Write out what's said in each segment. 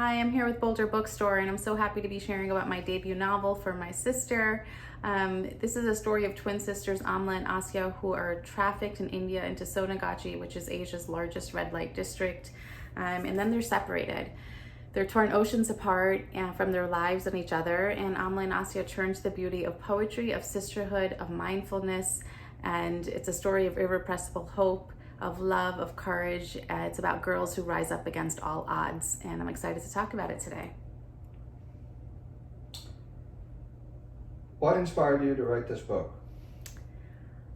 Hi, I'm here with Boulder Bookstore, and I'm so happy to be sharing about my debut novel for my sister. This is a story of twin sisters Amla and Asya, who are trafficked in India into Sonagachi, which is Asia's largest red light district, and then they're separated. They're torn oceans apart from their lives and each other, and Amla and Asya turn to the beauty of poetry, of sisterhood, of mindfulness, and it's a story of irrepressible hope, of love, of courage. It's about girls who rise up against all odds, and I'm excited to talk about it today. What inspired you to write this book?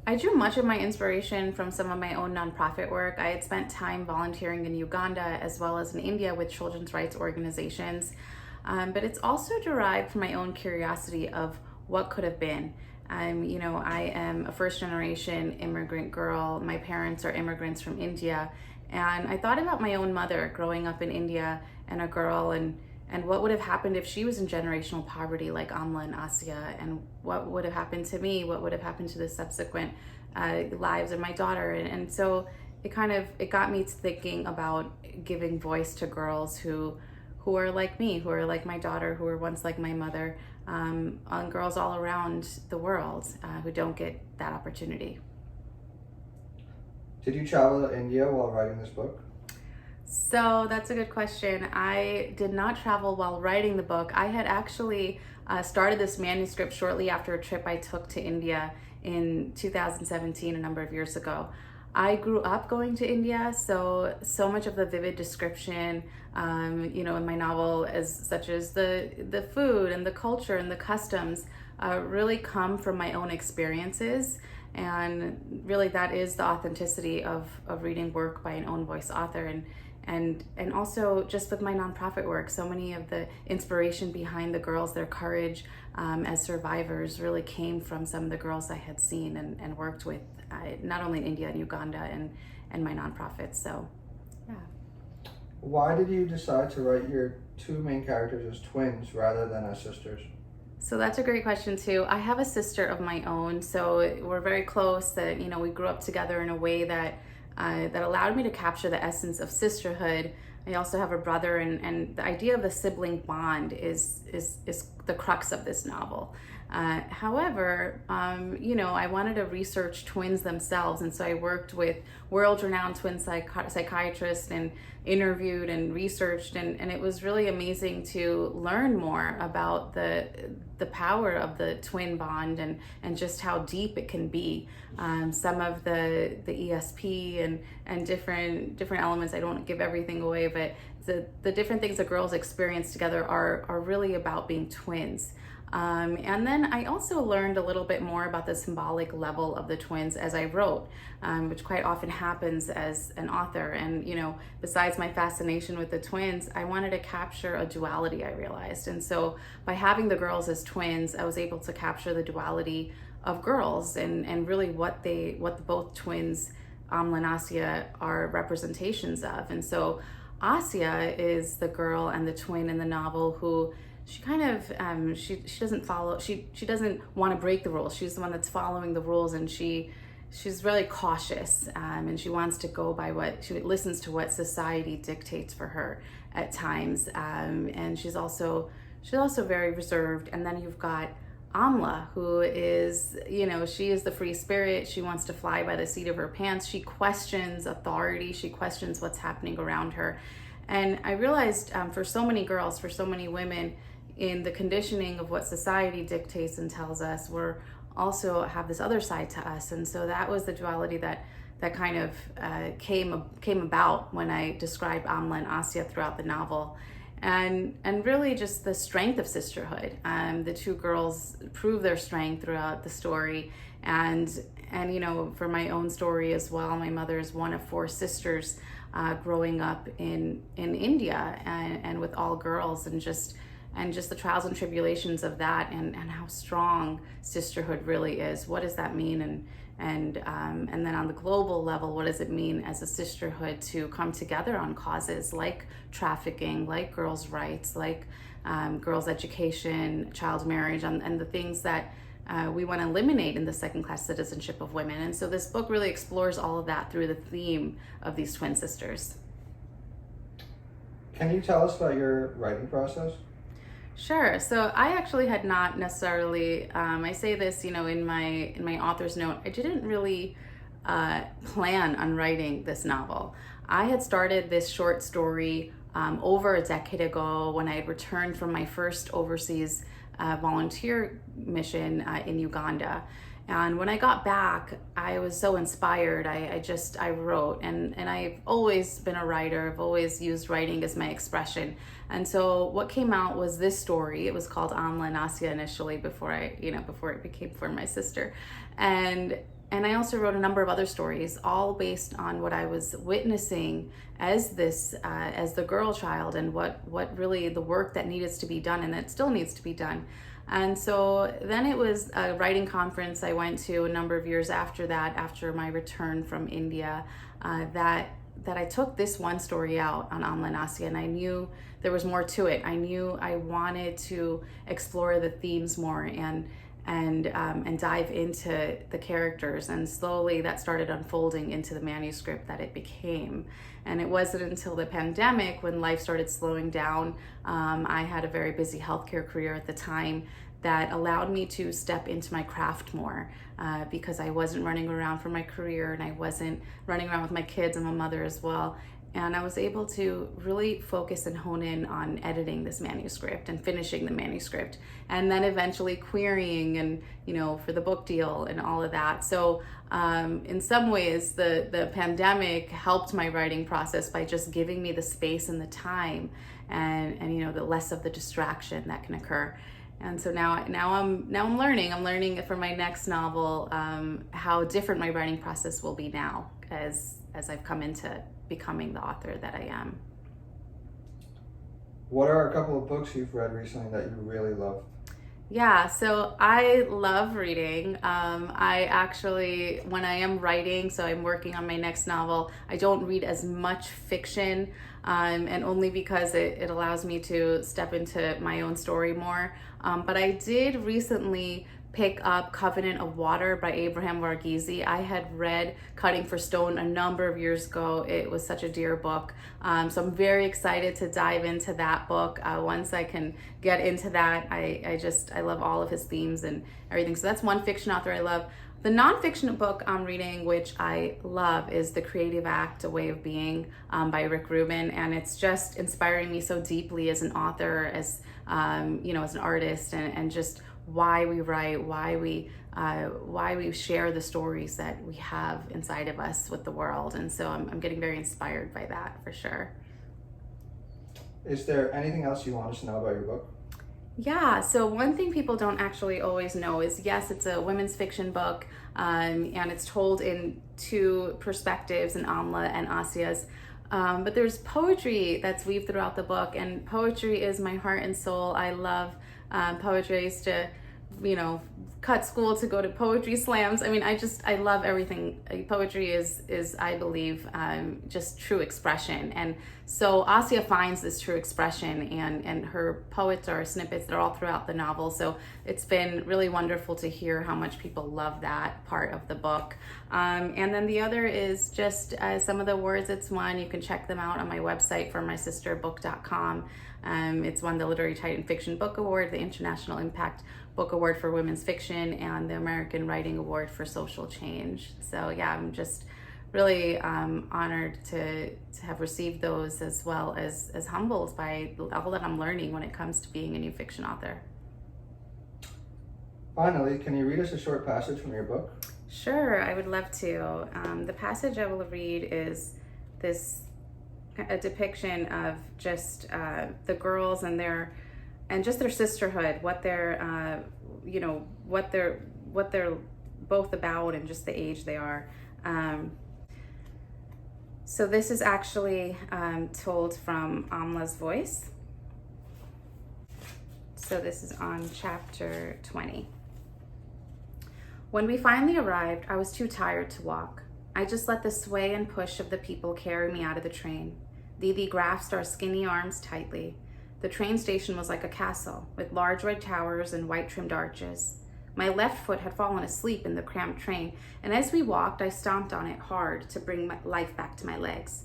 I drew much of my inspiration from some of my own nonprofit work. I had spent time volunteering in Uganda as well as in India with children's rights organizations, but it's also derived from my own curiosity of what could have been. I am a first generation immigrant girl. My parents are immigrants from India. And I thought about my own mother growing up in India and a girl, and what would have happened if she was in generational poverty like Amla and Asya, and what would have happened to me, what would have happened to the subsequent lives of my daughter. And so it got me thinking about giving voice to girls who are like me, who are like my daughter, who were once like my mother, on girls all around the world who don't get that opportunity. Did you travel to India while writing this book? So that's a good question. I did not travel while writing the book. I had actually started this manuscript shortly after a trip I took to India in 2017, a number of years ago. I grew up going to India, so much of the vivid description, in my novel, such as the food and the culture and the customs, really come from my own experiences, and really that is the authenticity of reading work by an own voice author, and also just with my nonprofit work, so many of the inspiration behind the girls, their courage as survivors, really came from some of the girls I had seen and worked with, not only in India and Uganda and my nonprofits. So, yeah. Why did you decide to write your two main characters as twins rather than as sisters? So that's a great question too. I have a sister of my own, so we're very close. That we grew up together in a way that allowed me to capture the essence of sisterhood. I also have a brother, and the idea of a sibling bond is the crux of this novel. However, I wanted to research twins themselves, and so I worked with world-renowned twin psychiatrists and interviewed and researched, and it was really amazing to learn more about the power of the twin bond and just how deep it can be. Some of the ESP and different elements. I don't give everything away, but the different things that girls experience together are really about being twins. And then I also learned a little bit more about the symbolic level of the twins as I wrote, which quite often happens as an author. And, besides my fascination with the twins, I wanted to capture a duality, I realized. And so by having the girls as twins, I was able to capture the duality of girls and really what both twins, Amla and Asya, are representations of. And so Asya is the girl and the twin in the novel who she kind of she doesn't follow, she doesn't want to break the rules. She's the one that's following the rules, and she's really cautious, and she wants to go by she listens to what society dictates for her at times, and she's also very reserved. And then you've got Amla, who is, she is the free spirit. She wants to fly by the seat of her pants. She questions authority. She questions what's happening around her. And I realized for so many girls, for so many women, in the conditioning of what society dictates and tells us, we're also have this other side to us. And so that was the duality that kind of came about when I described Amla and Asya throughout the novel. And really just the strength of sisterhood. The two girls prove their strength throughout the story. And for my own story as well, my mother is one of four sisters growing up in India and with all girls, and just the trials and tribulations of that, and how strong sisterhood really is. What does that mean? And then on the global level, what does it mean as a sisterhood to come together on causes like trafficking, like girls' rights, like girls' education, child marriage, and the things that we want to eliminate in the second-class citizenship of women. And so this book really explores all of that through the theme of these twin sisters. Can you tell us about your writing process? Sure. So I actually had not necessarily. I say this, in my author's note. I didn't really plan on writing this novel. I had started this short story over a decade ago when I had returned from my first overseas volunteer mission in Uganda. And when I got back, I was so inspired. I wrote, and I've always been a writer. I've always used writing as my expression. And so what came out was this story. It was called Amla and Asya initially before it became for my sister. And I also wrote a number of other stories, all based on what I was witnessing as the girl child, and what really the work that needed to be done and that still needs to be done. And so then it was a writing conference I went to a number of years after that, after my return from India, that I took this one story out on Amla and Asya, and I knew there was more to it. I knew I wanted to explore the themes more and dive into the characters, and slowly that started unfolding into the manuscript that it became. And it wasn't until the pandemic, when life started slowing down, I had a very busy healthcare career at the time, that allowed me to step into my craft more, because I wasn't running around for my career, and I wasn't running around with my kids. I'm a mother as well. And I was able to really focus and hone in on editing this manuscript and finishing the manuscript, and then eventually querying and, for the book deal and all of that. So in some ways, the pandemic helped my writing process by just giving me the space and the time, and the less of the distraction that can occur. And so now I'm learning for my next novel how different my writing process will be now as I've come into becoming the author that I am. What are a couple of books you've read recently that you really love? Yeah, so I love reading. I actually, when I am writing, so I'm working on my next novel, I don't read as much fiction, and only because it allows me to step into my own story more. But I did recently pick up Covenant of Water by Abraham Varghese. I had read Cutting for Stone a number of years ago. It was such a dear book. So I'm very excited to dive into that book. Once I can get into that, I love all of his themes and everything. So that's one fiction author I love. The nonfiction book I'm reading, which I love, is The Creative Act, A Way of Being, by Rick Rubin. And it's just inspiring me so deeply as an author, as an artist, and just why we write, why we share the stories that we have inside of us with the world. And so I'm getting very inspired by that, for sure. Is there anything else you want us to know about your book? Yeah, so one thing people don't actually always know is, yes, it's a women's fiction book, and it's told in two perspectives, in Amla and Asya's. But there's poetry that's weaved throughout the book, and poetry is my heart and soul. I love poetry. I used to, cut school to go to poetry slams. I mean, I love everything. Poetry is I believe, just true expression. And so Asya finds this true expression, and her poets are snippets. They're all throughout the novel. So it's been really wonderful to hear how much people love that part of the book. And then the other is just some of the words it's won. You can check them out on my website, formysisterbook.com. It's won the Literary Titan Fiction Book Award, the International Impact Book Award for Women's Fiction, and the American Writing Award for Social Change. So yeah, I'm just really honored to have received those, as well as humbled by the level that I'm learning when it comes to being a new fiction author. Finally, can you read us a short passage from your book? Sure, I would love to. The passage I will read is a depiction of just the girls and their sisterhood, what they're both about, and just the age they are. So this is actually told from Amla's voice. So this is on chapter 20. When we finally arrived, I was too tired to walk. I just let the sway and push of the people carry me out of the train. Didi grasped our skinny arms tightly. The train station was like a castle, with large red towers and white-trimmed arches. My left foot had fallen asleep in the cramped train, and as we walked, I stomped on it hard to bring my life back to my legs.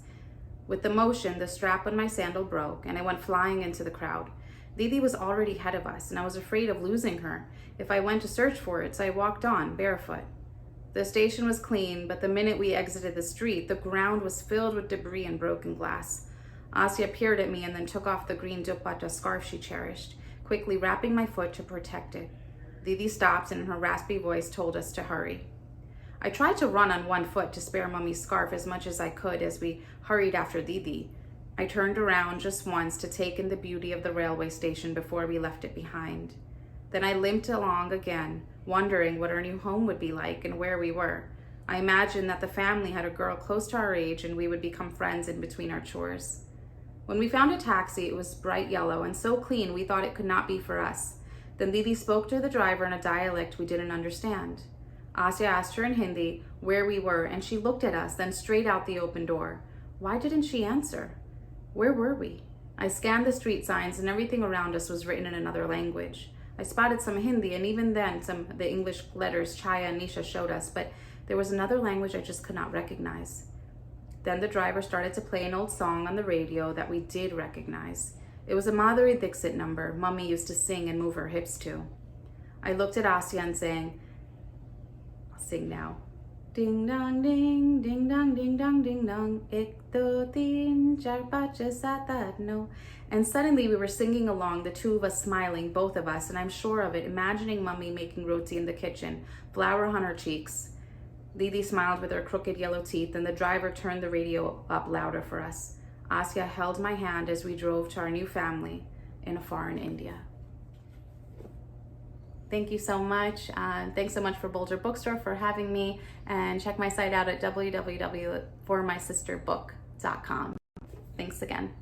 With the motion, the strap on my sandal broke and I went flying into the crowd. Didi was already ahead of us and I was afraid of losing her if I went to search for it, so I walked on, barefoot. The station was clean, but the minute we exited the street, the ground was filled with debris and broken glass. Asya peered at me and then took off the green dupatta scarf she cherished, quickly wrapping my foot to protect it. Didi stopped and in her raspy voice told us to hurry. I tried to run on one foot to spare Mummy's scarf as much as I could as we hurried after Didi. I turned around just once to take in the beauty of the railway station before we left it behind. Then I limped along again, wondering what our new home would be like and where we were. I imagined that the family had a girl close to our age and we would become friends in between our chores. When we found a taxi, it was bright yellow and so clean we thought it could not be for us. Then Didi spoke to the driver in a dialect we didn't understand. Asya asked her in Hindi where we were and she looked at us, then straight out the open door. Why didn't she answer? Where were we? I scanned the street signs and everything around us was written in another language. I spotted some Hindi and even then some of the English letters Chaya and Nisha showed us, but there was another language I just could not recognize. Then the driver started to play an old song on the radio that we did recognize. It was a Madhuri Dixit number Mummy used to sing and move her hips to. I looked at Asya and sang, I'll sing now. Ding dong ding, ding dong ding dong ding dong, ek do teen, char paanch saat aath no. And suddenly we were singing along, the two of us smiling, both of us, and I'm sure of it, imagining Mummy making roti in the kitchen, flour on her cheeks. Didi smiled with her crooked yellow teeth, and the driver turned the radio up louder for us. Asya held my hand as we drove to our new family in a foreign India. Thank you so much. Thanks so much for Boulder Bookstore for having me, and check my site out at www.formysisterbook.com. Thanks again.